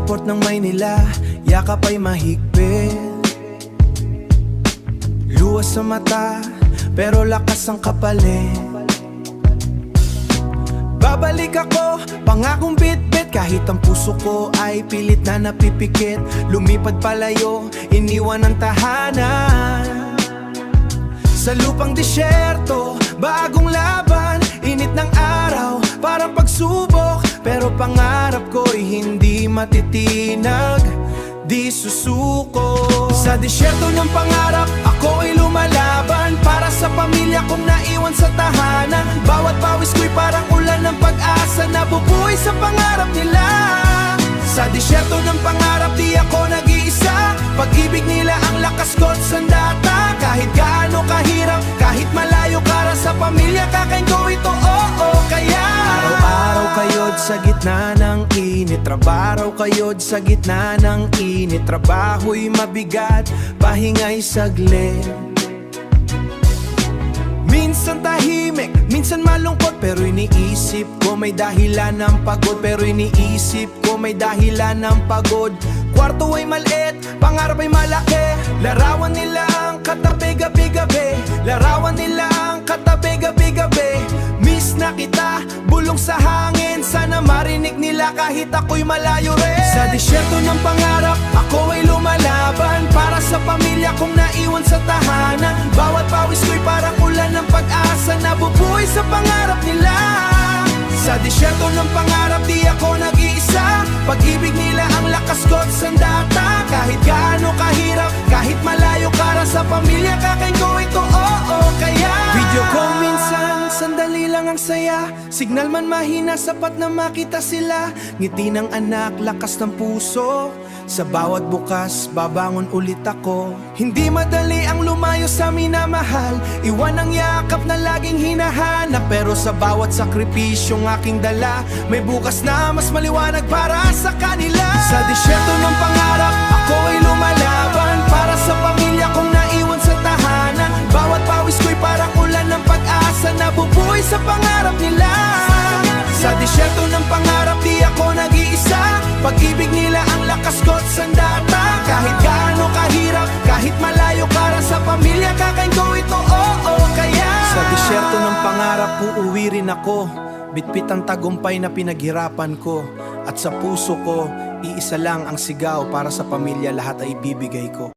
port ng Maynila, yakap ay mahigpit. Luwas sa mata, pero lakas ang kapalit. Babalik ako, pangakong bitbit, kahit ang puso ko ay pilit na napipikit. Lumipad palayo, iniwan ang tahanan. Sa lupang disyerto, bagong laban, init ng araw, parang pagsubok. Pero pangarap ko'y hindi matitinag, di susuko. Sa disyerto ng pangarap, ako ay lumalaban para sa pamilya kong naiwan sa tahanan. Bawat pawis ko'y parang ulan ng pag-asa na bubuhay sa pangarap nila. Sa disyerto ng pangarap, di ako nag-iisa. Pag-ibig nila ang lakas ko't sandata. Kahit gaano kahirap, kahit malayo para sa pamilya, kakain ko ito, oo, kaya araw-araw kayod sa gitna ng init, trabaho kayod sa gitna ng init. Trabaho'y mabigat, pahinga'y saglit. Minsan tahimik, minsan malungkot, pero iniisip ko may dahilan ng pagod. Pero iniisip ko may dahilan ng pagod. Kwarto ay maliit, pangarap ay malaki. Larawan nila ang katabi gabi-gabi, larawan nila ang katabi gabi-gabi. Miss na kita, bulong sa hangin, sana marinig nila kahit ako'y malayo rin. Sa disyerto ng pangarap, ako ay lumalaban para sa pamilya kong naiwan sa tahanan. Bawat pawis ko'y parang ulan ng pag-asa na bubuhay sa pangarap nila. Sa disyerto ng pangarap, di ako nag-iisa. Pag-ibig nila ang lakas ko't sandata. Kahit gaano kahirap, kahit malayo para sa pamilya, kakain ko ito, oo, kaya video ko minsan, sandali lang ang saya. Signal man mahina, sapat na makita sila. Ngiti ng anak, lakas ng puso. Sa bawat bukas, babangon ulit ako. Hindi madali ang lumayo sa minamahal, iwan ang yakap na laging hinahanap. Pero sa bawat sakripisyong aking dala, may bukas na mas maliwanag para sa kanila. Sa disyerto ng pangarap, ako ay lumalaban para sa pamilya kong naiwan sa tahanan. Bawat pawis ko'y parang ulan ng pag-asa na bubuhay sa pangarap nila. Sa disyerto ng pangarap, di ako nag-iisa. Pag-ibig nila ang lakas ko't sandata. Kahit gaano kahirap, kahit malayo para sa pamilya, kakain ko ito, oo, kaya sa disyerto ng pangarap, uuwi rin ako. Bitbit ang tagumpay na pinaghirapan ko. At sa puso ko, iisa lang ang sigaw para sa pamilya, lahat ay ibibigay ko.